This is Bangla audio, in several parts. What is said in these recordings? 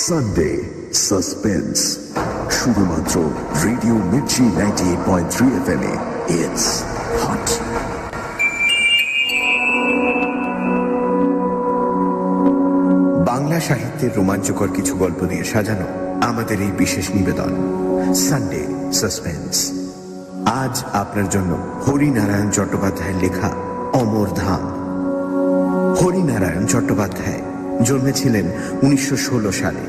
সানডে সাসপেন্স শুধুমাত্র রেডিও মির্চি 98.3 FM এ। It's hot. বাংলা সাহিত্যের রোমাঞ্চকর কিছু গল্প দিয়ে সাজানো আমাদের এই বিশেষ নিবেদন সানডে সাসপেন্স। আজ আপনার জন্য হরিনারায়ণ চট্টোপাধ্যায়ের লেখা অমর ধাম। হরিনারায়ণ চট্টোপাধ্যায় জন্মেছিলেন 1916 সালে।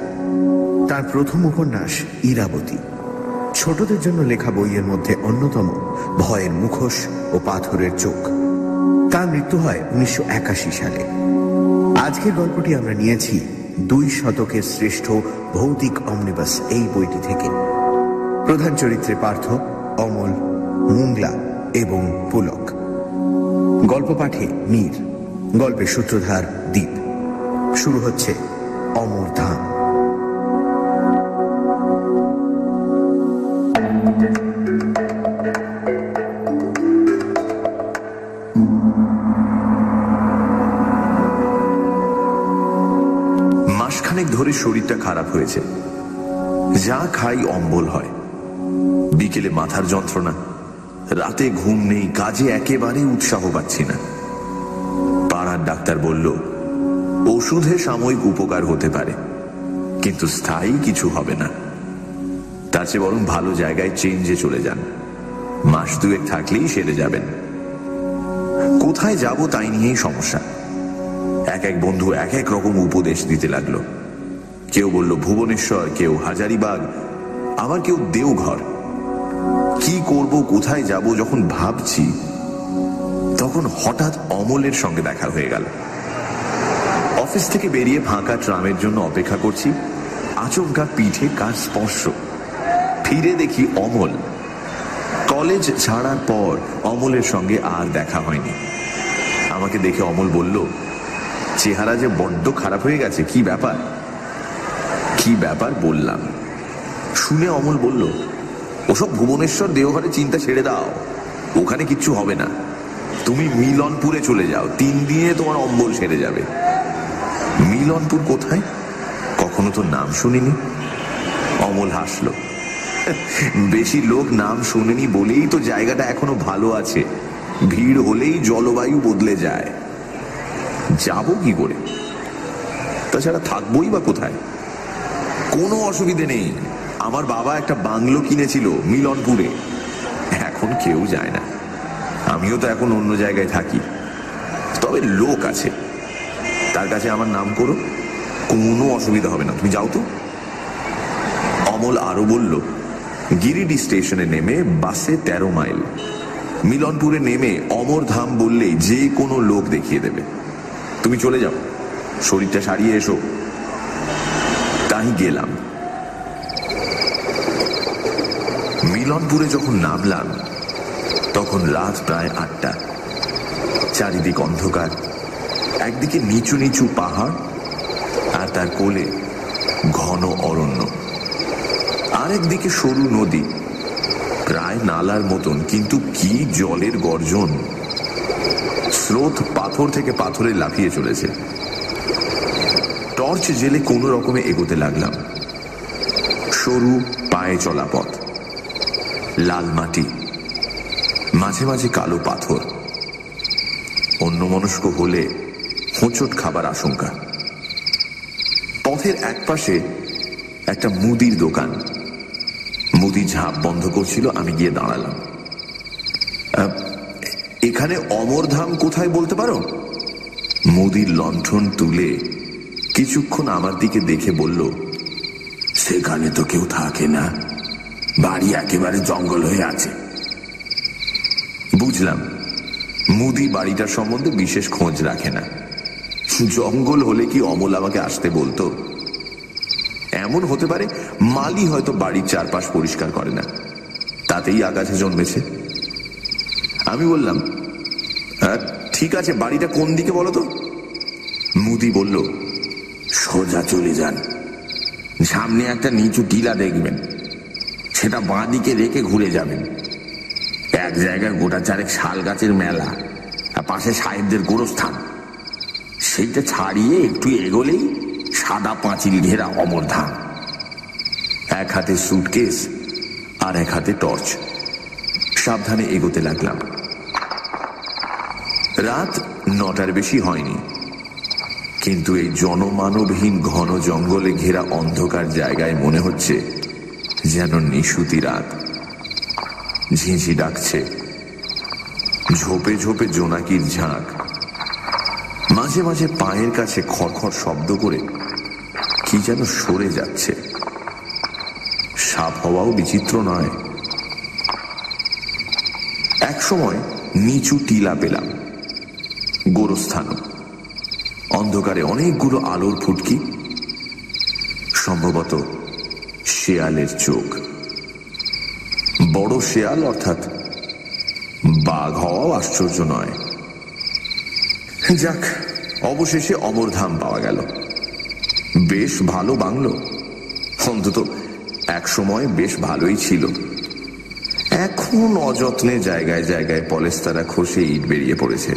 তার প্রথম উপন্যাস ইরাবতী। ছোটদের জন্য লেখা বইয়ের মধ্যে অন্যতম ভয়ের মুখোশ ও পাথরের চোখ। তার মৃত্যু হয় 1981 সালে। আজকের গল্পটি আমরা নিয়েছি 2 শতকের শ্রেষ্ঠ ভৌতিক অমনিবাস এই বইটি থেকে। প্রধান চরিত্রে পার্থ, অমল, মুংলা এবং পুলক। গল্প পাঠে মীর, গল্পের সূত্রধার দ্বীপ। শুরু হচ্ছে অমর ধাম। মাসখানেক ধরে শরীরটা খারাপ হয়েছে। যা খাই অম্বল হয়। বিকেলে মাথার যন্ত্রণা, রাতে ঘুম নেই, কাজে একেবারে উৎসাহ পাচ্ছি না। পাড়ার ডাক্তার বলল ওষুধে সাময়িক উপকার হতে পারে, কিন্তু স্থায়ী কিছু হবে না। তার চেয়ে বরং ভালো জায়গায় চেঞ্জে চলে যান, মাস 2 থাকলেই সেরে যাবেন। কোথায় যাব তাই নিয়েই সমস্যা। এক এক বন্ধু এক এক রকম উপদেশ দিতে লাগলো। কেউ বলল ভুবনেশ্বর, কেউ হাজারিবাগ, আবার কেউ দেওঘর। কি করব, কোথায় যাব যখন ভাবছি, তখন হঠাৎ অমলের সঙ্গে দেখা হয়ে গেল। অফিস থেকে বেরিয়ে ফাঁকা ট্রামের জন্য অপেক্ষা করছি। আচমকা পিঠে কার স্পর্শ। ফিরে দেখি অমল। কলেজ ছাড়ার পর অমলের সঙ্গে আর দেখা হয়নি। আমাকে দেখে অমল বলল, চেহারা যে বড্ড খারাপ হয়ে গেছে, কি ব্যাপার? কি ব্যাপার বললাম। শুনে অমল বলল, ওসব ভুবনেশ্বর দেওঘরে চিন্তা ছেড়ে দাও, ওখানে কিচ্ছু হবে না। তুমি মিলনপুরে চলে যাও, 3 দিনে তোমার অম্বল সেরে যাবে। মিলনপুর কোথায়? কখনো তো নাম শুনিনি। অমল হাসলো। বেশি লোক নাম শোনেনি বলেই তো জায়গাটা এখনো ভালো আছে। ভিড় হলেই জলবায়ু বদলে যায়। যাব কি করে? তাছাড়া থাকবোই বা কোথায়? কোনো অসুবিধে নেই। আমার বাবা একটা বাংলো কিনেছিল মিলনপুরে, এখন কেউ যায় না। আমিও তো এখন অন্য জায়গায় থাকি, তবে লোক আছে। তার কাছে আমার নাম করো, কোনো অসুবিধা হবে না, তুমি যাও তো। অমল আরো বলল, গিরিডি স্টেশনে নেমে বাসে 13 মাইল। মিলনপুরে নেমে অমর ধাম বললেই যে কোনো লোক দেখিয়ে দেবে। তুমি চলে যাও, শরীরটা সারিয়ে এসো। তাই গেলাম। মিলনপুরে যখন নামলাম তখন রাত প্রায় 8টা। চারিদিক অন্ধকার। একদিকে নিচু নিচু পাহাড়, আর তার কোলে ঘন অরণ্য। আরেকদিকে সরু নদী, প্রায় নালার মতন, কিন্তু কি জলের গর্জন! স্রোত পাথর থেকে পাথরে লাফিয়ে চলেছে। টর্চ জেলে কোনো রকমে এগোতে লাগলাম। সরু পায়ে চলা পথ, লাল মাটি, মাঝে মাঝে কালো পাথর। অন্যমনস্ক হলে হোঁচট খাবার আশঙ্কা। পথের একপাশে একটা মুদির দোকান। মুদি ঝাঁপ বন্ধ করছিল। আমি গিয়ে দাঁড়ালাম। এখানে অমরধাম কোথায় বলতে পারো? মুদির লণ্ঠন তুলে কিছুক্ষণ আমার দিকে দেখে বলল, সেখানে তো কেউ থাকে না, বাড়ি একেবারে জঙ্গল হয়ে আছে। বুঝলাম, মুদি বাড়িটার সম্বন্ধে বিশেষ খোঁজ রাখে না। জঙ্গল হলে কি অমল আমাকে আসতে বলতো? এমন হতে পারে মালি হয়তো বাড়ির চারপাশ পরিষ্কার করে না, তাতেই আগাছা জন্মেছে। আমি বললাম, ঠিক আছে, বাড়িটা কোন দিকে বলো তো? মুদি বলল, সোজা চলে যান, সামনে একটা নিচু টিলা দেখবেন, সেটা বাঁ দিকে রেখে ঘুরে যাবেন। এক জায়গায় গোটা 4 শাল গাছের মেলা, আর পাশে সাহেবদের গোরস্থান। সেইটা ছাড়িয়ে একটু এগোলেই সাদা পাঁচিল ঘেরা অমরধাম। এক হাতে সুটকেস আর এক হাতে টর্চ। সাবধানে এগোতে লাগলাম। রাত 9টার বেশি হয়নি, কিন্তু এই জনমানবহীন ঘন জঙ্গলে ঘেরা অন্ধকার জায়গায় মনে হচ্ছে যেন নিশুতি রাত। ঝিঁঝি ডাকছে, ঝোপে ঝোপে জোনাকির ঝাঁক। মাঝে মাঝে পায়ের কাছে খড়খড় শব্দ করে কি যেন সরে যাচ্ছে। সাপ হওয়াও বিচিত্র নয়। এক সময় নিচু টিলা পেলাম, গোরস্থান। অন্ধকারে অনেকগুলো আলোর ফুটকি, সম্ভবত শেয়ালের চোখ। বড় শেয়াল অর্থাৎ বাঘ হওয়াও আশ্চর্য নয়। যাক, অবশেষে অমরধাম পাওয়া গেল। বেশ ভালো বাংলো, অন্তত এক সময় বেশ ভালোই ছিল। এখন অযত্নে জায়গায় জায়গায় পলেস্তারা খসে ইট বেরিয়ে পড়েছে।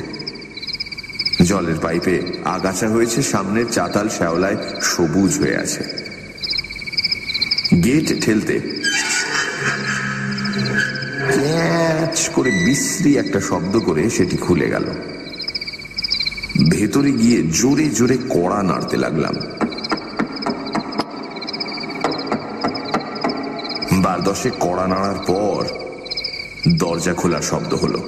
জলের পাইপে আগাছা হয়েছে, সামনের চাতাল শ্যাওলায় সবুজ হয়ে আছে। গেট ঠেলতে ক্যাচ করে বিশ্রী একটা শব্দ করে সেটি খুলে গেল। ভেতরে গিয়ে জোরে জোরে কড়া নাড়তে লাগলাম। 12 কড়া নাড়ার পর দরজা খোলার শব্দ হলো।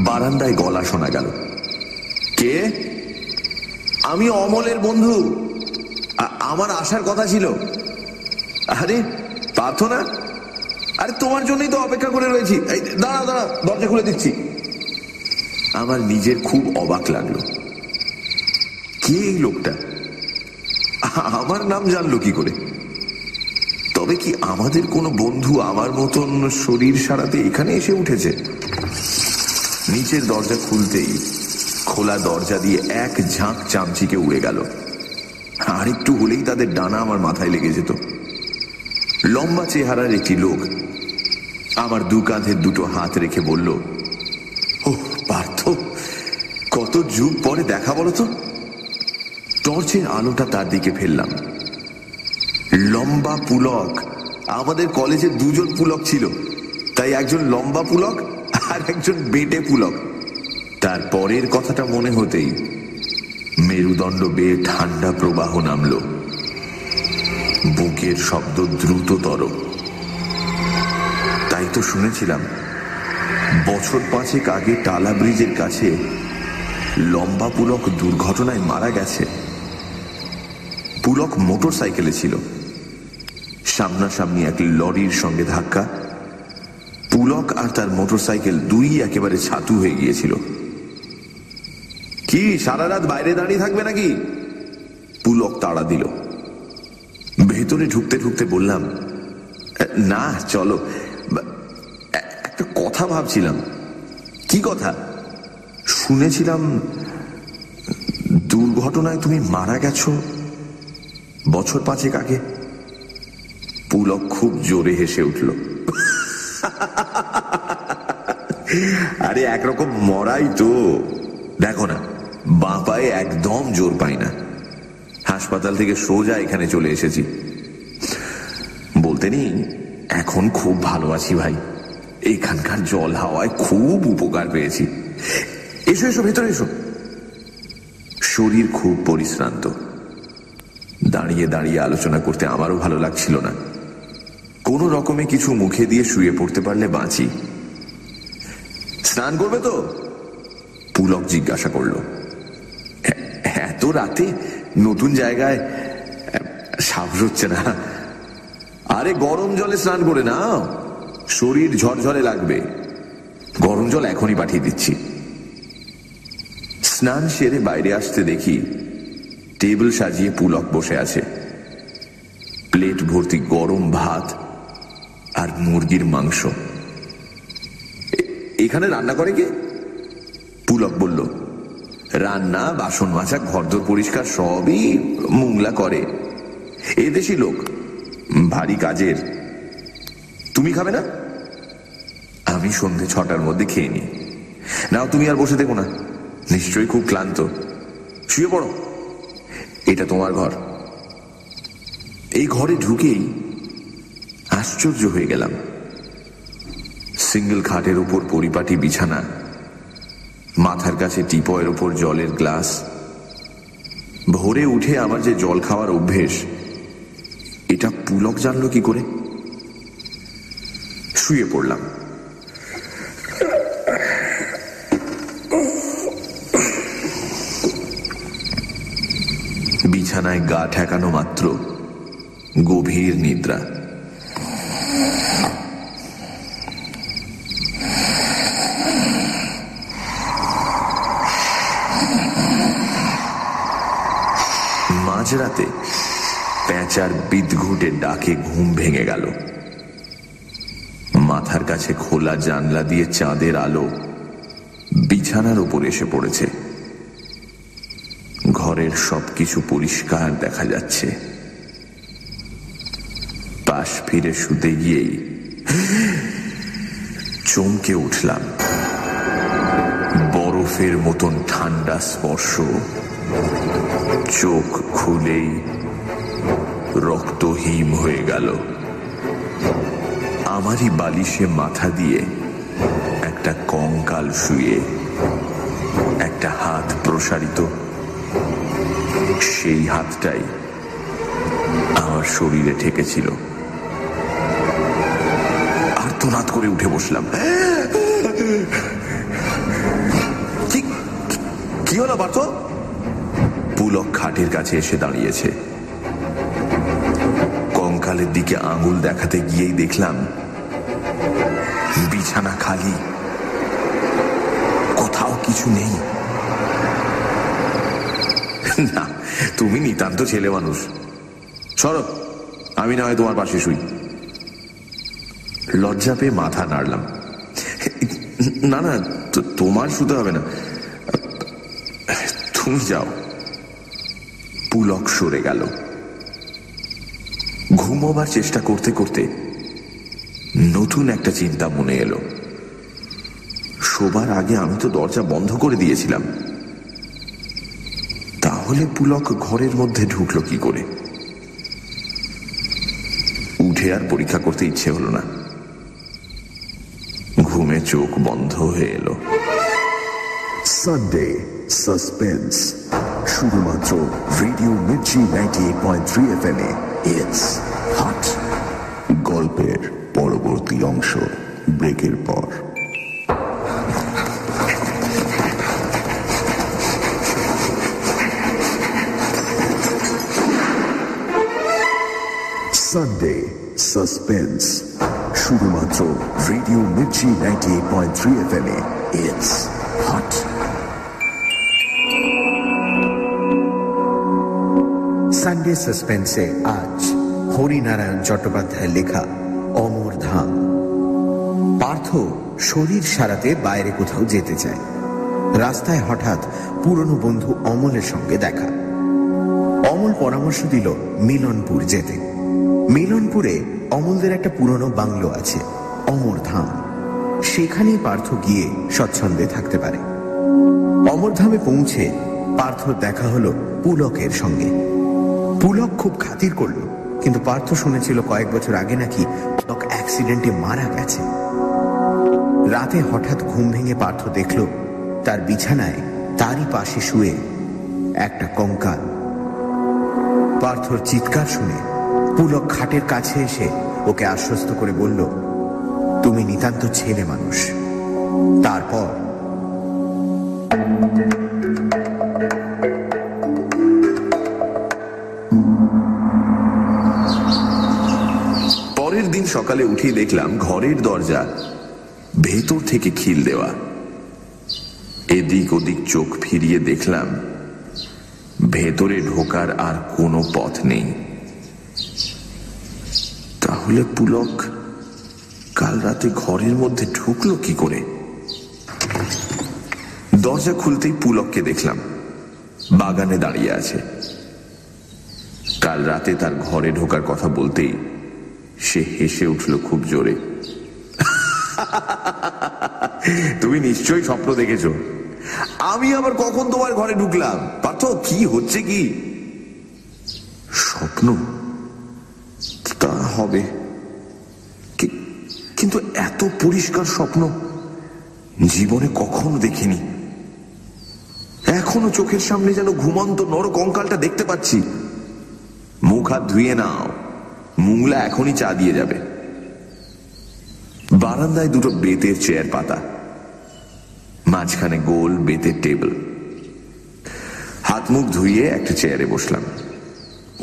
বারান্দায় গলা শোনা গেল। কে? আমি অমলের বন্ধু, আমার আসার কথা ছিল। আরে পার্থ না? আরে তোমার জন্যই তো অপেক্ষা করে রয়েছি। দাঁড়া দাঁড়া, দরজা খুলে দিচ্ছি। আমার নিজের খুব অবাক লাগলো। কে এই লোকটা? আমার নাম জানলো কি করে? তবে কি আমাদের কোনো বন্ধু আমার মতন শরীর সারাতে এখানে এসে উঠেছে? নিচের দরজা খুলতেই খোলা দরজা দিয়ে এক ঝাঁক চামচিকে উড়ে গেল। আর একটু হলেই তাদের ডানা আমার মাথায় লেগে যেত। লম্বা চেহারার একটি লোক আমার দু কাঁধে দুটো হাত রেখে বলল, ও পার্থ, কত যুগ পরে দেখা বলো তো। টর্চের আলোটা তার দিকে ফেললাম। লম্বা পুলক। আমাদের কলেজে দুজন পুলক ছিল, তাই একজন লম্বা পুলক আর একজন বেটে পুলক। তার পরের কথাটা মনে হতেই মেরুদণ্ড বেয়ে ঠান্ডা প্রবাহ নামল। বুকের শব্দ দ্রুততর। তাই তো শুনেছিলাম বছর 5 আগে টালা ব্রিজের কাছে লম্বা পুলক দুর্ঘটনায় মারা গেছে। পুলক মোটর সাইকেলে ছিল। সামনাসামনি এক লরির সঙ্গে ধাক্কা। পুলক আর তার মোটর সাইকেল দুই একেবারে ছাতু হয়ে গিয়েছিল। কি সারা রাত বাইরে দাঁড়িয়ে থাকবে নাকি? পুলক তাড়া দিল। ভেতরে ঢুকতে ঢুকতে বললাম, না চলো, একটা কথা ভাবছিলাম। কি কথা? শুনেছিলাম দুর্ঘটনায় তুমি মারা গেছো বছর 5 আগে। পুলক খুব জোরে হেসে উঠল। আরে একরকম মরাই তো। দেখো না, বাঁ পায়ে একদম জোর পাই না। হাসপাতাল থেকে সোজা এখানে চলে এসেছি। বলতে নেই, এখন খুব ভালো আছি ভাই। এখানকার জল হাওয়ায় খুব উপকার পেয়েছি। এসো এসো, ভেতরে এসো। শরীর খুব পরিশ্রান্ত। দাঁড়িয়ে দাঁড়িয়ে আলোচনা করতে আমারও ভালো লাগছিল না। কোনো রকমে কিছু মুখে দিয়ে শুয়ে পড়তে পারলে বাঁচি। স্নান করবে তো? পুলক জিজ্ঞাসা করল। এত রাতে নতুন জায়গায় সাবরচ্ছে না। আরে গরম জলে স্নান করে নাও, শরীর ঝরঝরে লাগবে। গরম জল এখনই পাঠিয়ে দিচ্ছি। স্নান সেরে বাইরে আসতে দেখি টেবিল সাজিয়ে পুলক বসে আছে। প্লেট ভর্তি গরম ভাত আর মুরগির মাংস। এখানে রান্না করে কে? পুলক বলল, রান্না, বাসন মাজা, ঘরদোর পরিষ্কার সবই মুংলা করে। এদেশি লোক, ভারী কাজের। তুমি খাবে না? আমি সন্ধে 6টার মধ্যে খেয়ে নি। নাও, তুমি আর বসে দেখো না, নিশ্চয়ই খুব ক্লান্ত, শুয়ে পড়ো। এটা তোমার ঘর। এই ঘরে ঢুকেই আশ্চর্য হয়ে গেলাম। সিঙ্গেল খাটের উপর পরিপাটি বিছানা, মাথার কাছে টিপয়ের উপর জলের গ্লাস। ভোরে উঠে আমার যে জল খাওয়ার অভ্যেস, এটা পুলক জানলো কি করে? শুয়ে পড়লাম। বিছানায় গা ঠেকানো মাত্র গভীর নিদ্রা। মাঝরাতে প্যাঁচার বিদঘুটে ডাকে ঘুম ভেঙে গেল। মাথার কাছে খোলা জানলা দিয়ে চাঁদের আলো বিছানার উপর এসে পড়েছে। ঘরের সবকিছু পরিষ্কার দেখা যাচ্ছে। পাশ ফিরে শুতে গিয়েই চমকে উঠলাম। বরফের মতন ঠান্ডা স্পর্শ। চোখ খুলেই রক্তহীন হয়ে গেল। আমারই বালিশে মাথা দিয়ে একটা কঙ্কাল শুয়ে, একটা হাত প্রসারিত। সেই হাতটাই আমার শরীরে ঠেকেছিল। আর্তনাদ করে উঠে বসলাম। কি হলো পার্থ? পুলক খাটের কাছে এসে দাঁড়িয়েছে। কঙ্কালের দিকে আঙুল দেখাতে গিয়েই দেখলাম বিছানা খালি, কোথাও কিছু নেই। না, তুমি নিতান্ত ছেলে মানুষ। সরো, আমি না হয় তোমার পাশে শুই। লজ্জা পেয়ে মাথা নাড়লাম। না না, তোমার শুতে হবে না, তুমি যাও। পুলক সরে গেল। ঘুমোবার চেষ্টা করতে করতে নতুন একটা চিন্তা মনে এলো। শোবার আগে আমি তো দরজা বন্ধ করে দিয়েছিলাম, তাহলে পুলক ঘরের মধ্যে ঢুকলো কি করে? উঠে আর পরীক্ষা করতে ইচ্ছে হলো না। ঘুমে চোখ বন্ধ হয়ে এলো। সানডে সাসপেন্স, শুধুমাত্র রেডিও মির্চি 98.3 FM এ। It's hot. গল্পের পরবর্তী অংশ ব্রেকের পর। সানডে সাসপেন্স, শুধুমাত্র রেডিও মির্চি 98.3 FM এ। It's hot. সানডে সাসপেন্সে আজ হরিনারায়ণ চট্টোপাধ্যায়ের লেখা অমর ধাম। পার্থ শরীর সারাতে বাইরে কোথাও যেতে চায়। রাস্তায় হঠাৎ পুরনো বন্ধু অমলের সঙ্গে দেখা। অমল পরামর্শ দিল মিলনপুর যেতে। মিলনপুরে অমলদের একটা পুরনো বাংলো আছে, অমর ধাম। সেখানেই পার্থ গিয়ে স্বচ্ছন্দে থাকতে পারে। অমরধামে পৌঁছে পার্থর দেখা হলো পুলকের সঙ্গে। পুলক খুব খাতির করল, কিন্তু পার্থ শুনেছিল কয়েক বছর আগে নাকি পুলক অ্যাক্সিডেন্টে মারা গেছে। রাতে হঠাৎ ঘুম ভেঙে পার্থ দেখল তার বিছানায় তারই পাশে শুয়ে একটা কঙ্কাল। পার্থর চিৎকার শুনে পুলক খাটের কাছে এসে ওকে আশ্বস্ত করে বলল, তুমি নিতান্ত ছেলে মানুষ। তারপর পরের দিন সকালে উঠে দেখলাম ঘরের দরজা ভেতর থেকে খিল দেওয়া। এদিক ওদিক চোখ ফিরিয়ে দেখলাম ভেতরে ঢোকার আর কোনো পথ নেই। তাহলে পুলক কাল রাতে ঘরের মধ্যে ঢুকলো কি করে? দরজা খুলতেই পুলককে দেখলাম বাগানে দাঁড়িয়ে আছে। কাল রাতে তার ঘরে ঢোকার কথা বলতেই সে হেসে উঠল খুব জোরে। তুমি নিশ্চয়ই স্বপ্ন দেখেছো। আমি আবার কখন তোমার ঘরে ঢুকলাম? পার্থ, কি হচ্ছে কি? স্বপ্ন তা হবে, কিন্তু এত পরিষ্কার স্বপ্ন জীবনে কখনো দেখিনি। এখনো চোখের সামনে যেন ঘুমন্ত নরকঙ্কালটা দেখতে পাচ্ছি। মুখ হাত ধুয়ে নাও, মুংলা এখনই চা দিয়ে যাবে। বারান্দায় দুটো বেতের চেয়ার পাতা, মাঝখানে গোল বেতের টেবিল। হাত মুখ ধুয়ে একটা চেয়ারে বসলাম।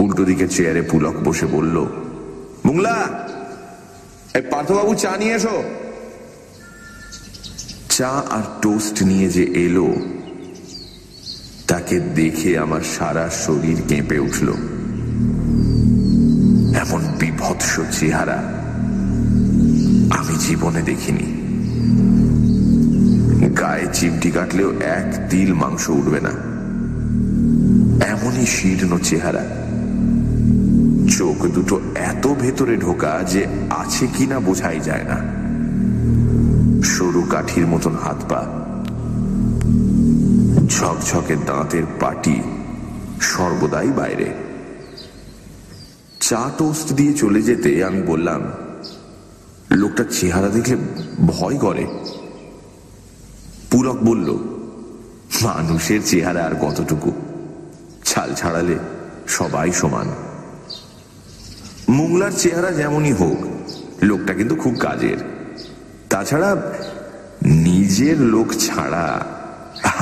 উল্টো দিকের চেয়ারে পুলক বসে বলল, মুংলা, এই পার্থবাবু চা নিয়ে এসো। চা আর টোস্ট নিয়ে যে এলো, তাকে দেখে আমার সারা শরীর কেঁপে উঠল। এমন বিভৎস চেহারা আমি জীবনে দেখিনি। গায়ে চিমটি কাটলেও এক তিল মাংস উঠবে না, এমনই শীর্ণ চেহারা। চোখ দুটো এত ভেতরে ঢোকা যে আছে কিনা বোঝাই যায় না। সরু কাঠির মতন হাত পা, ঝকঝকে দাঁতের পাটি সর্বদাই বাইরে। চা টোস্ট দিয়ে চলে যেতে আমি বললাম, লোকটার চেহারা দেখলে ভয় করে। পুলক বলল, মানুষের চেহারা আর কতটুকু, ছাল ছাড়ালে সবাই সমান। মুংলার চেহারা যেমনই হোক, লোকটা কিন্তু খুব কাজের। তাছাড়া নিজের লোক ছাড়া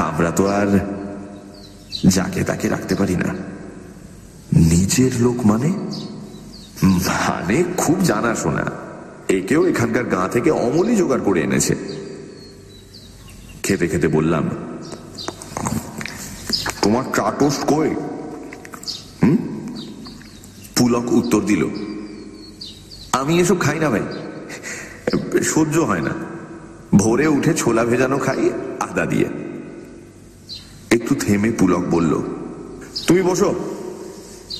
আমরা তো আর যাকে তাকে রাখতে পারি না। নিজের লোক মানে খুব জানাশোনা। একেও এখানকার গাঁ থেকে অমলই জোগাড় করে এনেছে। খেতে খেতে বললাম, তোমার চা টোস্ট কই? পুলক উত্তর দিল, আমি এসব খাই না ভাই, সহ্য হয় না। ভোরে উঠে ছোলা ভেজানো খাই আদা দিয়ে। একটু থেমে পুলক বলল, তুমি বসো,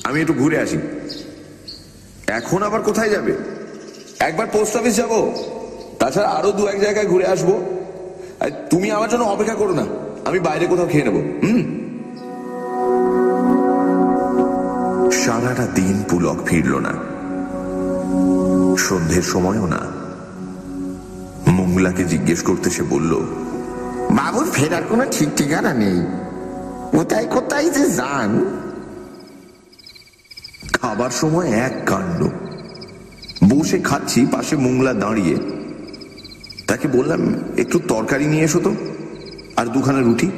আমি একটু ঘুরে আসি। এখন আবার কোথায় যাবে? একবার পোস্ট অফিস যাবো, তাছাড়া আরো দু এক জায়গায় ঘুরে আসবো। তুমি আমার জন্য অপেক্ষা করো না, আমি বাইরে কোথাও খেয়ে নেবো। সারাটা দিন পুলক ফিরল না, সন্ধ্যের সময়ও না। মুংলাকে জিজ্ঞেস করতে সে বলল, বাবুর ফেরার কোনো ঠিক ঠিকানা নেই, কোথায় কোথায় যে যান। খাবার সময় এক কাণ্ড। বসে খাচ্ছি, পাশে মুংলা দাঁড়িয়ে। তাকে বললাম, একটু তরকারি নিয়ে এসো তো, আর দুখানা রুটি।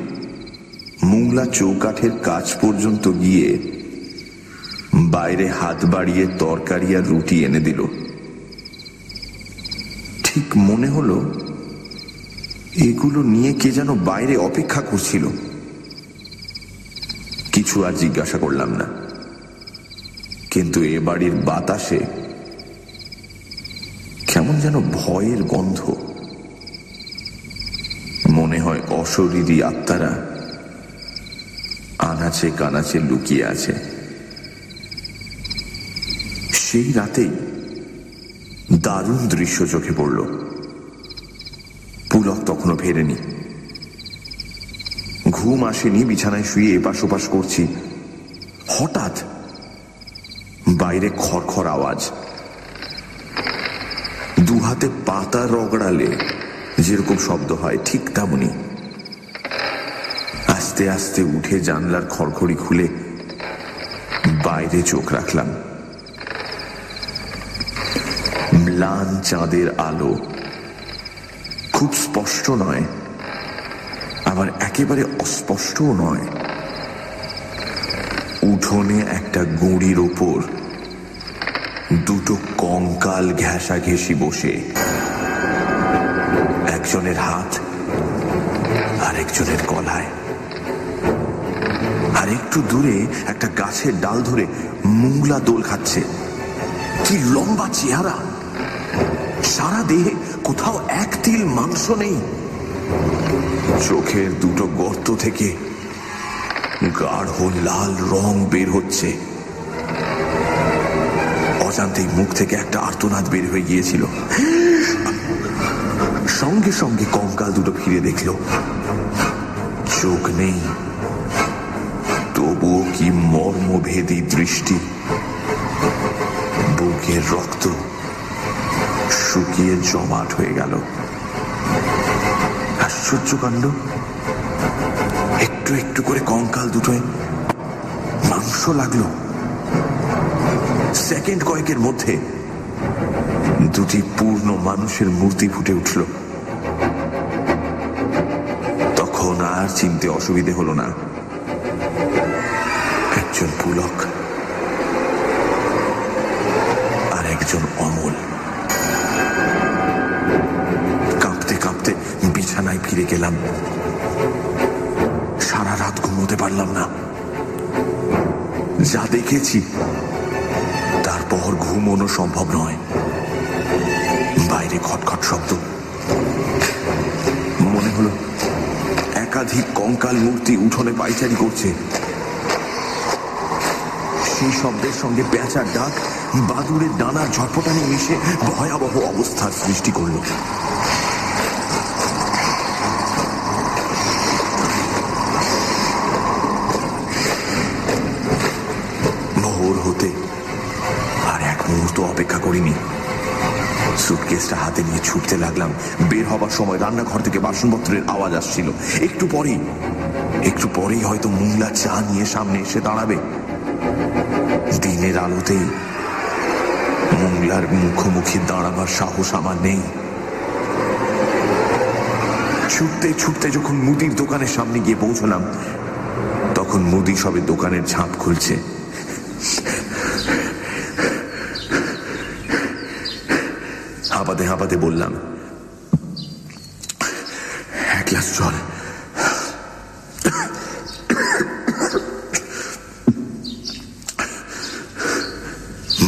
মুংলা চৌকাঠের কাছ পর্যন্ত গিয়ে বাইরে হাত বাড়িয়ে তরকারি আর রুটি এনে দিল। ঠিক মনে হলো এগুলো নিয়ে কে যেন বাইরে অপেক্ষা করছিল। কিছু আর জিজ্ঞাসা করলাম না, কিন্তু এ বাড়ির বাতাসে কেমন যেন ভয়ের গন্ধ। মনে হয় অশরীরী আত্মারা আনাচে কানাচে লুকিয়ে আছে। সেই রাতেই দারুণ দৃশ্য চোখে পড়ল। পুলক তখনও ফেরেনি। ঘুম আসেনি, বিছানায় শুয়ে এপাশ ওপাশ করছি। হঠাৎ বাইরে খড়খড় আওয়াজ। দুহাতে পাতা রগড়ালে যেরকম শব্দ হয় ঠিক তেমনি। আস্তে আস্তে উঠে জানলার খড়খড়ি খুলে বাইরে চোখ রাখলাম। ম্লান চাঁদের আলো, খুব স্পষ্ট নয়, আবার একেবারে অস্পষ্টও নয়। উঠোনে একটা গুঁড়ির ওপর দুটো কঙ্কাল ঘেঁষাঘেঁষি বসে, একজনের হাত আর একজনের গলায়। আর একটু দূরে একটা গাছের ডাল ধরে মুংলা দোল খাচ্ছে। কি লম্বা চেহারা, সারা দেহে কোথাও এক তিল মাংস নেই। চোখের দুটো গর্ত থেকে গাঢ় লাল রং বের হচ্ছে। অজান্তেই মুখ থেকে একটা আর্তনাদ বের হয়ে গিয়েছিল। সঙ্গে সঙ্গে কঙ্কাল দুটো ফিরে দেখল। চোখ নেই, তবুও কি মর্মভেদী দৃষ্টি। বুকের রক্ত শুকিয়ে জমাট হয়ে গেল। আশ্চর্য কাণ্ড, একটু একটু করে কঙ্কাল দুটোয় মাংস লাগলো। সেকেন্ড কয়েকের মধ্যে দুটি পূর্ণ মানুষের মূর্তি ফুটে উঠল। তখন আর চিনতে অসুবিধে হলো না, একজন পুলক আর একজন অমল। কাঁপতে কাঁপতে বিছানায় ফিরে গেলাম। সারা রাত ঘুমোতে পারলাম না। যা দেখেছি তারপর ঘুমোনো সম্ভব নয়। বাইরে খটখট শব্দ, মনে হলো একাধিক কঙ্কাল মূর্তি উঠোনে পায়চারি করছে। সেই শব্দের সঙ্গে পেঁচার ডাক বাদুড়ের ডানার ঝটপটানি মিশে ভয়াবহ অবস্থার সৃষ্টি করল। ভোর হতে আর এক মুহূর্ত অপেক্ষা করিনি। সুটকেসটা হাতে নিয়ে ছুটতে লাগলাম। বের হবার সময় রান্নাঘর থেকে বাসনপত্রের আওয়াজ আসছিল। একটু পরেই হয়তো মুংলা চা নিয়ে সামনে এসে দাঁড়াবে। দিনের আলোতেই মুংলার মুখোমুখি দাঁড়াবার সাহস আমার নেই। ছুটতে ছুটতে যখন মুদির দোকানের সামনে গিয়ে পৌঁছলাম, তখন মুদি সবে দোকানের ঝাঁপ খুলছে। হাঁপাতে হাঁপাতে বললাম, এক গ্লাস জল।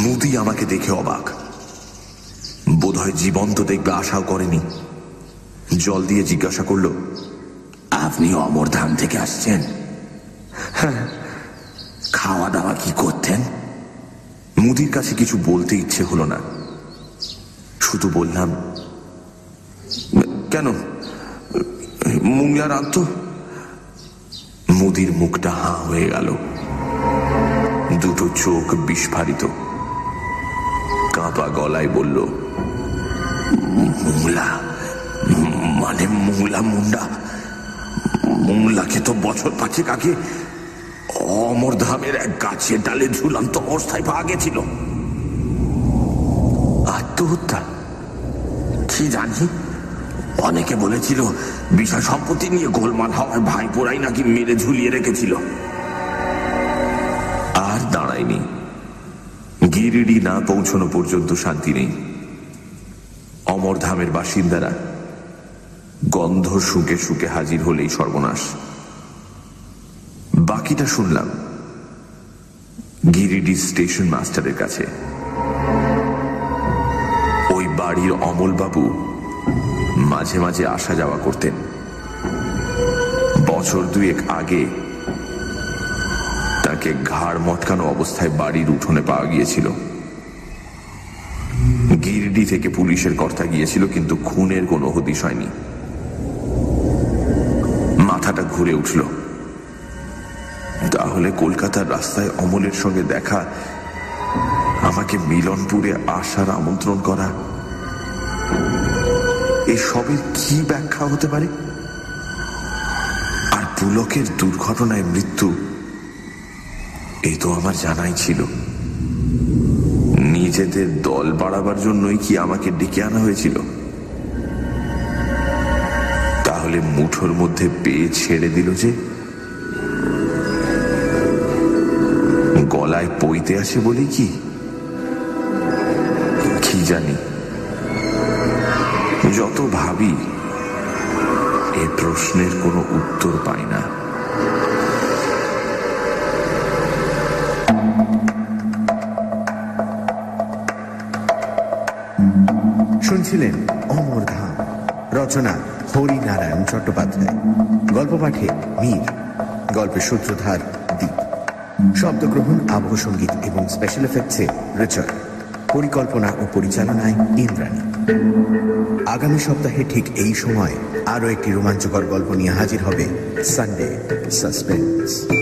মুদি আমাকে দেখে অবাক, বোধহয় জীবন্ত দেখবে আশাও করেনি। জল দিয়ে জিজ্ঞাসা করল, আপনি অমরধাম থেকে আসছেন? হ্যাঁ। খাওয়া দাওয়া কি করতেন? মুদির কাছে কিছু বলতে ইচ্ছে হলো না, শুধু বললাম, কেন, মুংলা রাঁধত? মুদির মুখটা হাঁ হয়ে গেল, দুটো চোখ বিস্ফারিত। কাঁপা গলায় বলল, মুংলা মানে মুংলা মুন্ডা? মুংলাকে তো বছর 5 আগে অমরধামের এক গাছের ডালে ঝুলন্ত অবস্থায় পাওয়া গেছিল। আত্মহত্যা? কি জানি, অনেকে বলেছিল বিষয় সম্পত্তি নিয়ে গোলমাল হওয়ায় ভাইপোরাই নাকি মেরে ঝুলিয়ে রেখেছিল। আর দাঁড়ায়নি। গিরিডি না পৌঁছানো পর্যন্ত শান্তি নেই। অমরধামের বাসিন্দারা গন্ধ শুকে শুকে হাজির হলেই সর্বনাশ। বাকিটা শুনলাম গিরিডি স্টেশন মাস্টারের কাছে। ওই বাড়ির অমলবাবু মাঝে মাঝে আসা যাওয়া করতেন। বছর 2 আগে তাকে ঘাড় মটকানো অবস্থায় বাড়ির উঠোনে পাওয়া গিয়েছিল। গিরিডি থেকে পুলিশের কর্তা গিয়েছিল, কিন্তু খুনের কোনো হদিশ হয়নি। মাথাটা ঘুরে উঠল। তাহলে কলকাতার রাস্তায় অমলের সঙ্গে দেখা, আমাকে মিলনপুরে আসার আমন্ত্রণ করা, এসবের কি ব্যাখ্যা হতে পারে? আর পুলকের দুর্ঘটনায় মৃত্যু, এই তো আমার জানাই ছিল। নিজেদের দল বাড়াবার জন্যই কি আমাকে ডেকে আনা হয়েছিল? তাহলে মুঠোর মধ্যে পেয়ে ছেড়ে দিল যে? গলায় পইতে আসে বলে কি জানি। যত ভাবি এ প্রশ্নের কোনো উত্তর পাই না। শুনছিলেন অমরধাম, রচনা হরিনারায়ণ চট্টোপাধ্যায়, গল্প পাঠে মীর, গল্পের সূত্রধার দীপ, শব্দগ্রহণ, আবহ সঙ্গীত এবং স্পেশাল এফেক্টসে রিচার্ড, পরিকল্পনা ও পরিচালনায় ইন্দ্রাণী। আগামী সপ্তাহে ঠিক এই সময় আরো একটি রোমাঞ্চকর গল্প নিয়ে হাজির হবে সানডে সাসপেন্স।